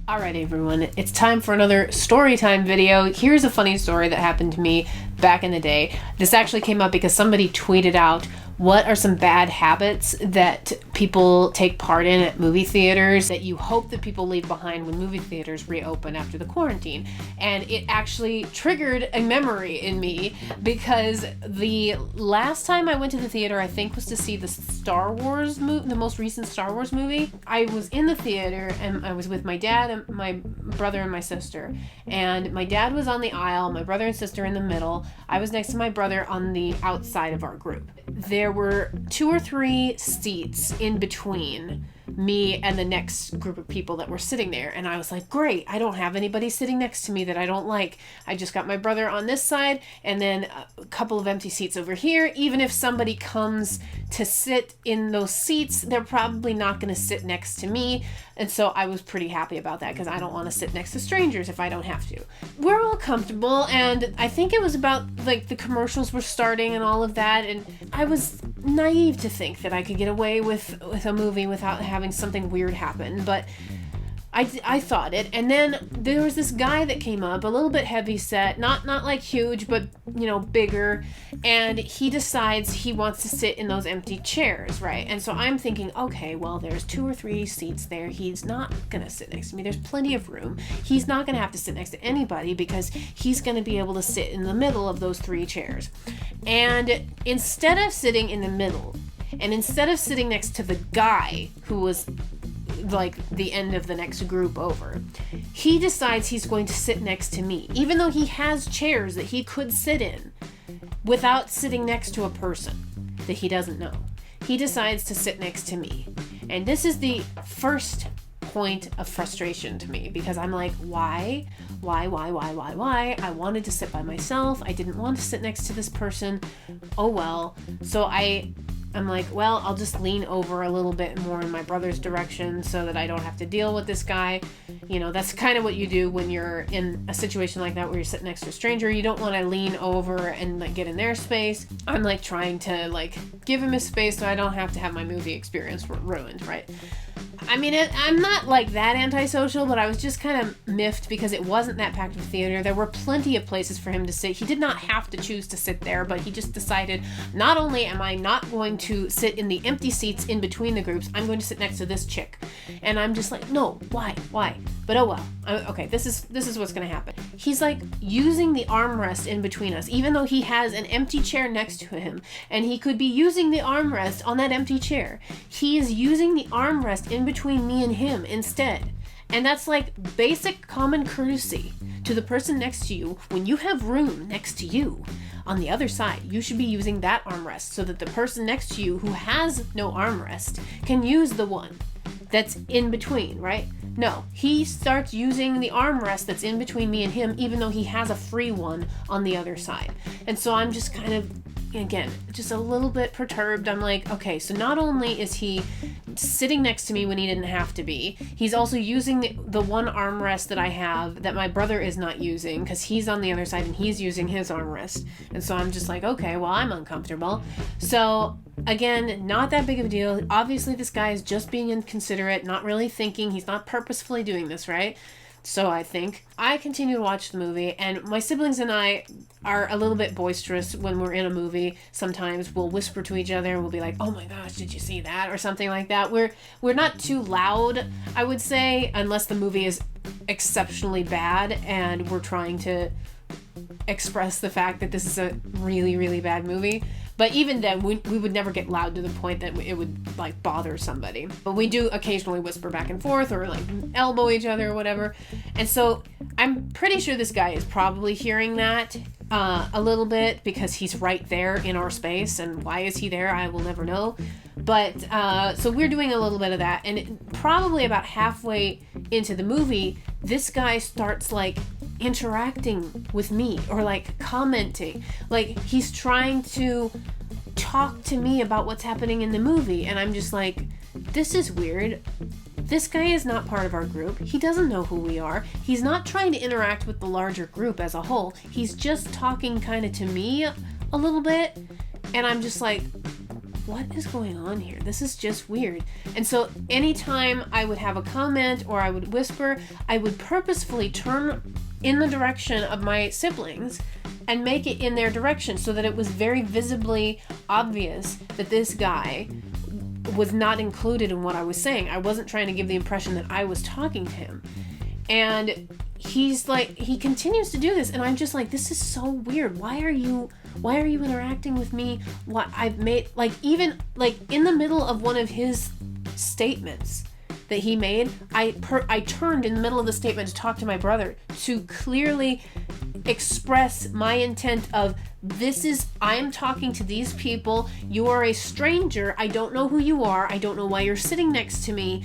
Alright everyone, it's time for another story time video. Here's a funny story that happened to me back in the day. This actually came up because somebody tweeted out, what are some bad habits that people take part in at movie theaters that you hope that people leave behind when movie theaters reopen after the quarantine? And it actually triggered a memory in me because the last time I went to the theater, I think, was to see the Star Wars movie, the most recent Star Wars movie. I was in the theater and I was with my dad and my brother and my sister. And my dad was on the aisle, my brother and sister in the middle. I was next to my brother on the outside of our group. There were 2 or 3 seats in between me and the next group of people that were sitting there. And I was like, great, I don't have anybody sitting next to me that I don't like. I just got my brother on this side and then a couple of empty seats over here. Even if somebody comes to sit in those seats, they're probably not going to sit next to me. And so I was pretty happy about that because I don't want to sit next to strangers if I don't have to. We're all comfortable, and I think it was about like the commercials were starting and all of that, and I was naive to think that I could get away with a movie without having something weird happen, but I thought it. And then there was this guy that came up, a little bit heavy set, not like huge, but bigger, and he decides he wants to sit in those empty chairs, right? And so I'm thinking, okay, well, there's 2 or 3 seats there. He's not gonna sit next to me. There's plenty of room. He's not gonna have to sit next to anybody because he's gonna be able to sit in the middle of those 3 chairs. And instead of sitting in the middle, and instead of sitting next to the guy who was like the end of the next group over, he decides he's going to sit next to me, even though he has chairs that he could sit in without sitting next to a person that he doesn't know. He decides to sit next to me. And this is the first point of frustration to me because I'm like, why? I wanted to sit by myself. I didn't want to sit next to this person. Oh well. So I'm like, well, I'll just lean over a little bit more in my brother's direction so that I don't have to deal with this guy. That's kind of what you do when you're in a situation like that where you're sitting next to a stranger. You don't want to lean over and like get in their space. I'm like trying to like give him his space so I don't have to have my movie experience ruined, right? I mean, I'm not like that antisocial, but I was just kind of miffed because it wasn't that packed of a theater. There were plenty of places for him to sit. He did not have to choose to sit there, but he just decided, not only am I not going to sit in the empty seats in between the groups, I'm going to sit next to this chick. And I'm just like, no, why? But oh well. Okay, this is what's going to happen. He's like using the armrest in between us, even though he has an empty chair next to him, and he could be using the armrest on that empty chair. He is using the armrest in between me and him instead. And that's like basic common courtesy to the person next to you. When you have room next to you on the other side, you should be using that armrest so that the person next to you who has no armrest can use the one that's in between, right? No, he starts using the armrest that's in between me and him, even though he has a free one on the other side. And so I'm just kind of, again, just a little bit perturbed. I'm like, okay, so not only is he sitting next to me when he didn't have to be, he's also using the one armrest that I have that my brother is not using because he's on the other side and he's using his armrest. And so I'm just like, okay, well, I'm uncomfortable. So again, not that big of a deal. Obviously, this guy is just being inconsiderate, not really thinking. He's not purposefully doing this, right? So I think I continue to watch the movie, and my siblings and I are a little bit boisterous when we're in a movie. Sometimes we'll whisper to each other and we'll be like, oh my gosh, did you see that? Or something like that. We're not too loud, I would say, unless the movie is exceptionally bad and we're trying to express the fact that this is a really, really bad movie. But even then, we would never get loud to the point that it would like bother somebody. But we do occasionally whisper back and forth or like elbow each other or whatever. And so I'm pretty sure this guy is probably hearing that a little bit because he's right there in our space. And why is he there? I will never know. But so we're doing a little bit of that. And probably about halfway into the movie, this guy starts like interacting with me or like commenting, like he's trying to talk to me about what's happening in the movie, and I'm just like, this is weird. This guy is not part of our group. He doesn't know who we are. He's not trying to interact with the larger group as a whole. He's just talking kind of to me a little bit, and I'm just like, what is going on here? This is just weird. And so anytime I would have a comment or I would whisper, I would purposefully turn in the direction of my siblings and make it in their direction so that it was very visibly obvious that this guy was not included in what I was saying. I wasn't trying to give the impression that I was talking to him. And he's like, he continues to do this, and I'm just like, this is so weird. Why are you interacting with me? What I've made, like, even like in the middle of one of his statements that he made, I turned in the middle of the statement to talk to my brother to clearly express my intent of, I'm talking to these people. You are a stranger. I don't know who you are. I don't know why you're sitting next to me.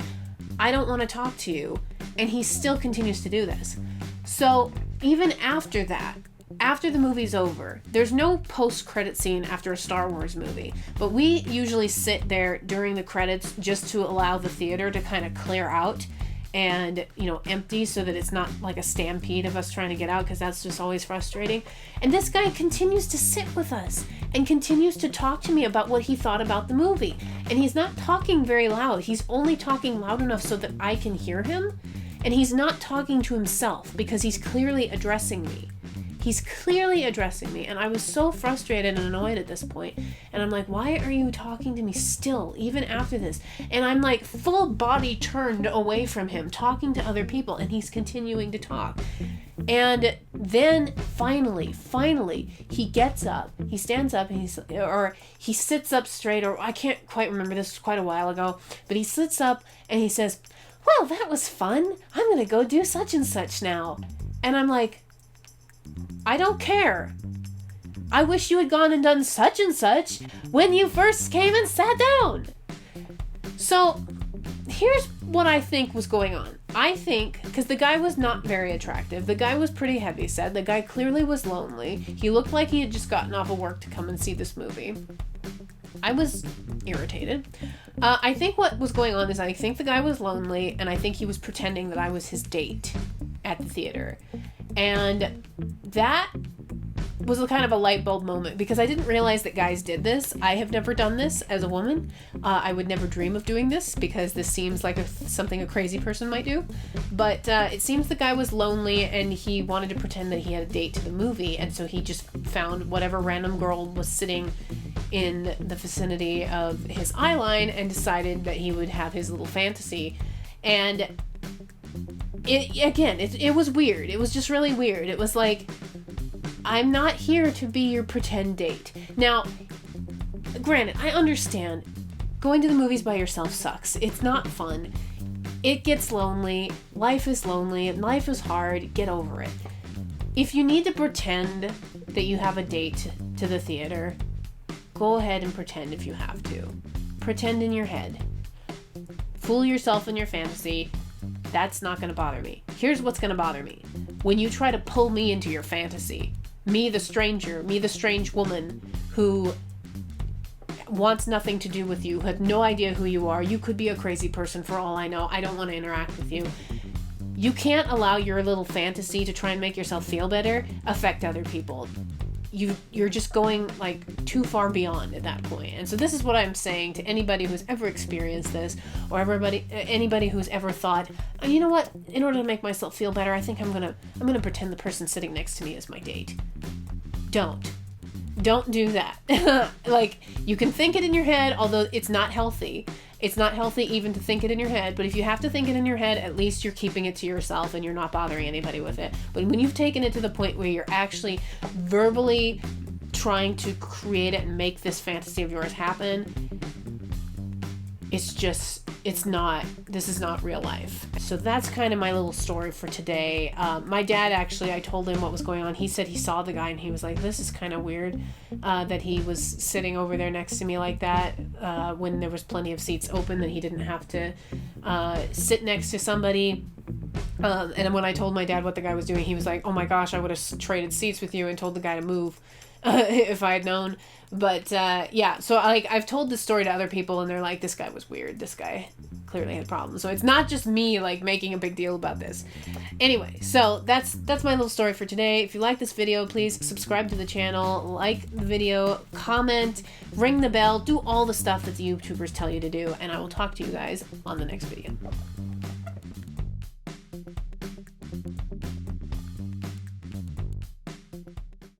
I don't want to talk to you. And he still continues to do this. So even after that, after the movie's over, there's no post-credit scene after a Star Wars movie, but we usually sit there during the credits just to allow the theater to kind of clear out and, empty, so that it's not like a stampede of us trying to get out, because that's just always frustrating. And this guy continues to sit with us and continues to talk to me about what he thought about the movie. And he's not talking very loud. He's only talking loud enough so that I can hear him. And he's not talking to himself because he's clearly addressing me. He's clearly addressing me, and I was so frustrated and annoyed at this point. And I'm like, why are you talking to me still, even after this? And I'm like full body turned away from him, talking to other people, and he's continuing to talk. And then finally, he gets up, he stands up, and he sits up straight, or I can't quite remember, this was quite a while ago, but he sits up and he says, well, that was fun. I'm going to go do such and such now. And I'm like, I don't care. I wish you had gone and done such and such when you first came and sat down. So here's what I think was going on. I think, because the guy was not very attractive. The guy was pretty heavyset. The guy clearly was lonely. He looked like he had just gotten off of work to come and see this movie. I was irritated. I think what was going on is I think the guy was lonely, and I think he was pretending that I was his date at the theater. And that was a kind of a light bulb moment, because I didn't realize that guys did this. I have never done this as a woman. I would never dream of doing this, because this seems like something a crazy person might do. But it seems the guy was lonely, and he wanted to pretend that he had a date to the movie, and so he just found whatever random girl was sitting in the vicinity of his eye line and decided that he would have his little fantasy. And it was weird. It was just really weird. It was like, I'm not here to be your pretend date. Now, granted, I understand going to the movies by yourself sucks. It's not fun. It gets lonely. Life is lonely. Life is hard. Get over it. If you need to pretend that you have a date to the theater, go ahead and pretend if you have to. Pretend in your head. Fool yourself in your fantasy. That's not going to bother me. Here's what's going to bother me. When you try to pull me into your fantasy. Me, the stranger. Me, the strange woman who wants nothing to do with you. Have no idea who you are. You could be a crazy person for all I know. I don't want to interact with you. You can't allow your little fantasy to try and make yourself feel better affect other people. You're just going like too far beyond at that point. And so this is what I'm saying to anybody who's ever experienced this, or anybody who's ever thought, oh, you know what, in order to make myself feel better, I think I'm gonna pretend the person sitting next to me is my date. Don't do that. Like, you can think it in your head, although it's not healthy. It's not healthy even to think it in your head, but if you have to think it in your head, at least you're keeping it to yourself and you're not bothering anybody with it. But when you've taken it to the point where you're actually verbally trying to create it and make this fantasy of yours happen, this is not real life. So that's kind of my little story for today. My dad, actually, I told him what was going on. He said he saw the guy and he was like, this is kind of weird that he was sitting over there next to me like that when there was plenty of seats open, that he didn't have to sit next to somebody. And when I told my dad what the guy was doing, he was like, oh my gosh, I would have traded seats with you and told the guy to move. if I had known. But yeah, so I've told this story to other people, and they're like, this guy was weird. This guy clearly had problems. So it's not just me like making a big deal about this. Anyway, so that's my little story for today. If you like this video, please subscribe to the channel, like the video, comment, ring the bell, do all the stuff that the YouTubers tell you to do, and I will talk to you guys on the next video.